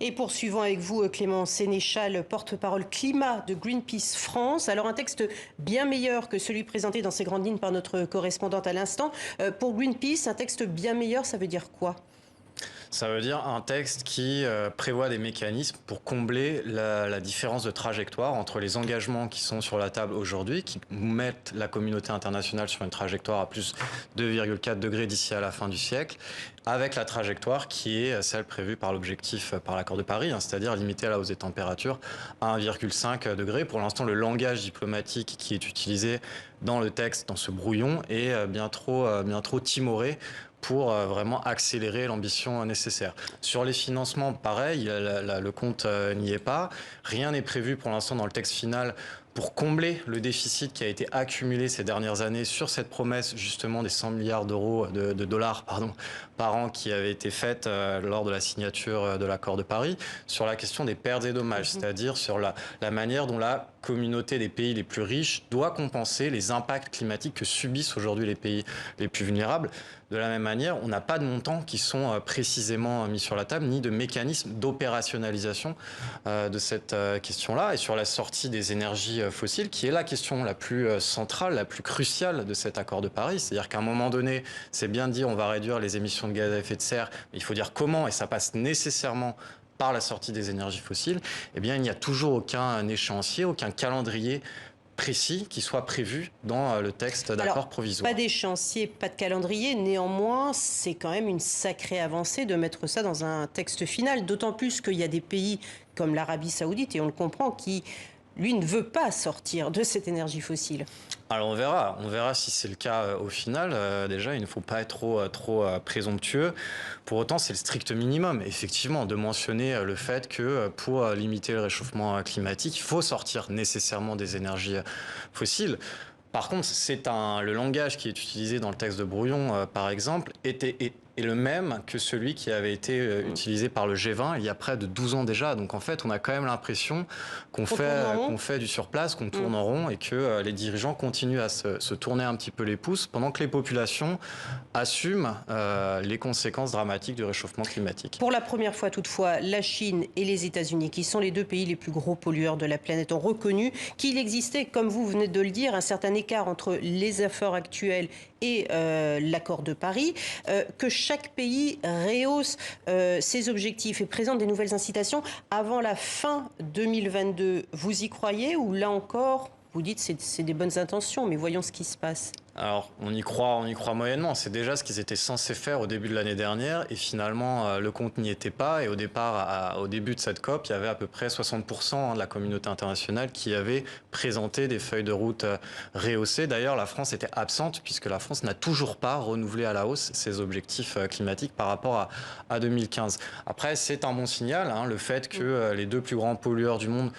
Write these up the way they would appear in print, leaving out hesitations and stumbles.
Et poursuivons avec vous, Clément Sénéchal, porte-parole climat de Greenpeace France. Alors un texte bien meilleur que celui présenté dans ses grandes lignes par notre correspondante à l'instant. Pour Greenpeace, un texte bien meilleur, ça veut dire quoi ? Ça veut dire un texte qui prévoit des mécanismes pour combler la différence de trajectoire entre les engagements qui sont sur la table aujourd'hui, qui mettent la communauté internationale sur une trajectoire à plus 2,4 degrés d'ici à la fin du siècle, avec la trajectoire qui est celle prévue par l'objectif par l'accord de Paris, c'est-à-dire limiter la hausse des températures à 1,5 degré. Pour l'instant, le langage diplomatique qui est utilisé dans le texte, dans ce brouillon, est bien trop timoré pour vraiment accélérer l'ambition nécessaire. Sur les financements, pareil, le compte n'y est pas. Rien n'est prévu pour l'instant dans le texte final pour combler le déficit qui a été accumulé ces dernières années sur cette promesse justement des 100 milliards d'euros, de dollars par an qui avait été faite lors de la signature de l'accord de Paris, sur la question des pertes et dommages, c'est-à-dire sur la manière dont la communauté des pays les plus riches doit compenser les impacts climatiques que subissent aujourd'hui les pays les plus vulnérables. De la même manière, on n'a pas de montants qui sont précisément mis sur la table, ni de mécanisme d'opérationnalisation de cette question-là. Et sur la sortie des énergies fossiles, qui est la question la plus centrale, la plus cruciale de cet accord de Paris. C'est-à-dire qu'à un moment donné, c'est bien de dire on va réduire les émissions de gaz à effet de serre, mais il faut dire comment, et ça passe nécessairement par la sortie des énergies fossiles. Eh bien, il n'y a toujours aucun échéancier, aucun calendrier précis qui soit prévu dans le texte d'accord provisoire. Pas d'échéancier, pas de calendrier. Néanmoins, c'est quand même une sacrée avancée de mettre ça dans un texte final. D'autant plus qu'il y a des pays comme l'Arabie Saoudite, et on le comprend, qui, lui, ne veut pas sortir de cette énergie fossile. Alors on verra si c'est le cas au final. Déjà, il ne faut pas être trop présomptueux. Pour autant, c'est le strict minimum, effectivement, de mentionner le fait que pour limiter le réchauffement climatique, il faut sortir nécessairement des énergies fossiles. Par contre, le langage qui est utilisé dans le texte de Brouillon, par exemple, est le même que celui qui avait été utilisé par le G20 il y a près de 12 ans déjà. Donc en fait, on a quand même l'impression qu'on fait du surplace, qu'on tourne en rond et que les dirigeants continuent à se tourner un petit peu les pouces pendant que les populations assument les conséquences dramatiques du réchauffement climatique. Pour la première fois toutefois, la Chine et les États-Unis, qui sont les deux pays les plus gros pollueurs de la planète, ont reconnu qu'il existait, comme vous venez de le dire, un certain écart entre les efforts actuels et l'accord de Paris, que chaque pays rehausse ses objectifs et présente des nouvelles incitations avant la fin 2022. Vous y croyez ou là encore, vous dites c'est des bonnes intentions, mais voyons ce qui se passe? Alors, on y croit moyennement. C'est déjà ce qu'ils étaient censés faire au début de l'année dernière et finalement, le compte n'y était pas. Et au départ, au début de cette COP, il y avait à peu près 60% de la communauté internationale qui avait présenté des feuilles de route rehaussées. D'ailleurs, la France était absente puisque la France n'a toujours pas renouvelé à la hausse ses objectifs climatiques par rapport à 2015. Après, c'est un bon signal, le fait que les deux plus grands pollueurs du monde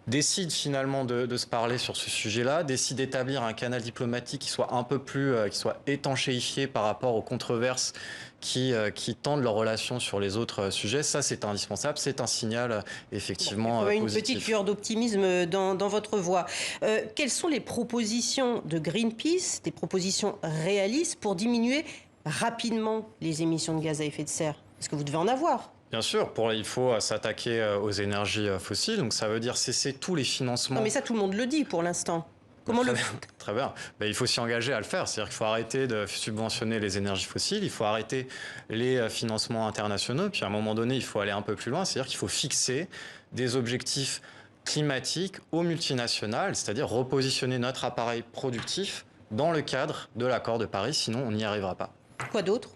décide finalement de se parler sur ce sujet-là, décide d'établir un canal diplomatique qui soit un peu plus, qui soit étanchéifié par rapport aux controverses qui tendent leurs relations sur les autres sujets. Ça, c'est indispensable. C'est un signal effectivement positif. Une positif. petite lueur d'optimisme dans votre voix. Quelles sont les propositions de Greenpeace, des propositions réalistes pour diminuer rapidement les émissions de gaz à effet de serre? Parce que vous devez en avoir. Bien sûr, il faut s'attaquer aux énergies fossiles, donc ça veut dire cesser tous les financements. Non mais ça, tout le monde le dit pour l'instant. Comment Très bien. Il faut s'y engager à le faire. C'est-à-dire qu'il faut arrêter de subventionner les énergies fossiles, il faut arrêter les financements internationaux, puis à un moment donné, il faut aller un peu plus loin, c'est-à-dire qu'il faut fixer des objectifs climatiques aux multinationales, c'est-à-dire repositionner notre appareil productif dans le cadre de l'accord de Paris, sinon on n'y arrivera pas. Quoi d'autre ?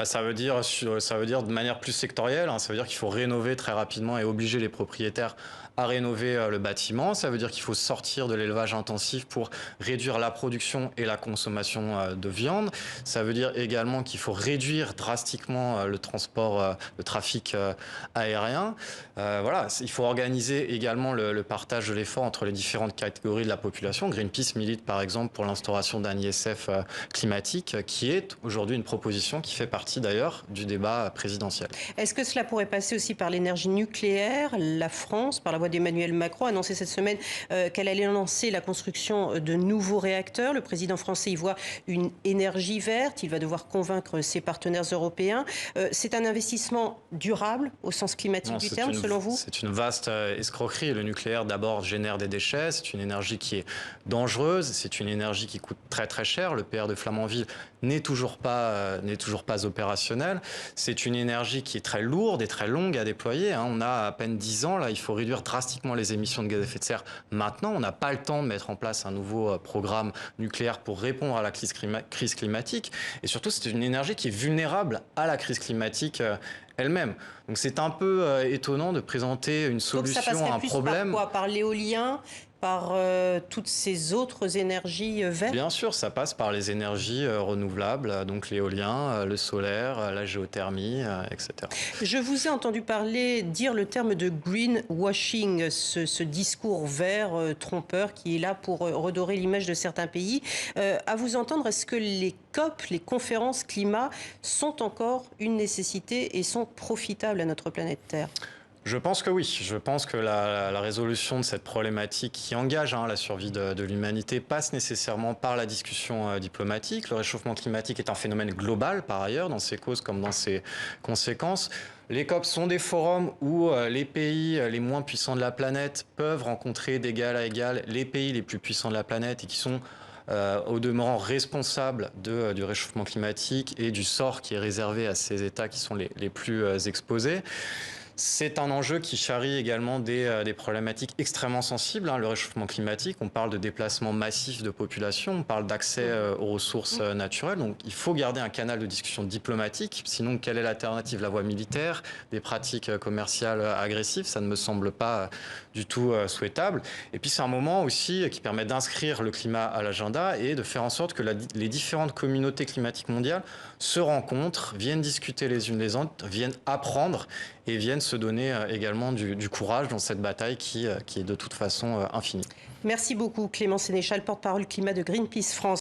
Ça veut dire de manière plus sectorielle, ça veut dire qu'il faut rénover très rapidement et obliger les propriétaires à rénover le bâtiment. Ça veut dire qu'il faut sortir de l'élevage intensif pour réduire la production et la consommation de viande. Ça veut dire également qu'il faut réduire drastiquement le trafic aérien. Voilà, il faut organiser également le partage de l'effort entre les différentes catégories de la population. Greenpeace milite par exemple pour l'instauration d'un ISF climatique qui est aujourd'hui une proposition qui fait partie partie d'ailleurs du débat présidentiel. Est-ce que cela pourrait passer aussi par l'énergie nucléaire? La France, par la voix d'Emmanuel Macron, a annoncé cette semaine qu'elle allait lancer la construction de nouveaux réacteurs. Le président français y voit une énergie verte. Il va devoir convaincre ses partenaires européens. C'est un investissement durable au sens climatique du terme, selon vous? C'est une vaste escroquerie. Le nucléaire, d'abord, génère des déchets. C'est une énergie qui est dangereuse. C'est une énergie qui coûte très très cher. Le PR de Flamanville n'est toujours pas opérationnel. C'est une énergie qui est très lourde et très longue à déployer. On a à peine 10 ans. Là, il faut réduire drastiquement les émissions de gaz à effet de serre maintenant. On n'a pas le temps de mettre en place un nouveau programme nucléaire pour répondre à la crise climatique. Et surtout, c'est une énergie qui est vulnérable à la crise climatique elle-même. Donc c'est un peu étonnant de présenter une solution à un problème. Par quoi? Par l'éolien, par toutes ces autres énergies vertes? Bien sûr, ça passe par les énergies renouvelables, donc l'éolien, le solaire, la géothermie, etc. Je vous ai entendu dire le terme de greenwashing, ce discours vert trompeur qui est là pour redorer l'image de certains pays. À vous entendre, est-ce que les COP, les conférences climat, sont encore une nécessité et sont profitables à notre planète Terre? Je pense que oui. Je pense que la résolution de cette problématique qui engage la survie de l'humanité passe nécessairement par la discussion diplomatique. Le réchauffement climatique est un phénomène global, par ailleurs, dans ses causes comme dans ses conséquences. Les COP sont des forums où les pays les moins puissants de la planète peuvent rencontrer d'égal à égal les pays les plus puissants de la planète et qui sont au demeurant responsables du réchauffement climatique et du sort qui est réservé à ces États qui sont les plus exposés. C'est un enjeu qui charrie également des problématiques extrêmement sensibles. Le réchauffement climatique, on parle de déplacement massif de population, on parle d'accès aux ressources naturelles. Donc il faut garder un canal de discussion diplomatique. Sinon, quelle est l'alternative? La voie militaire, des pratiques commerciales agressives, ça ne me semble pas du tout souhaitable. Et puis c'est un moment aussi qui permet d'inscrire le climat à l'agenda et de faire en sorte que les différentes communautés climatiques mondiales se rencontrent, viennent discuter les unes les autres, viennent apprendre et viennent se donner également du courage dans cette bataille qui est de toute façon infinie. Merci beaucoup Clément Sénéchal, porte-parole climat de Greenpeace France.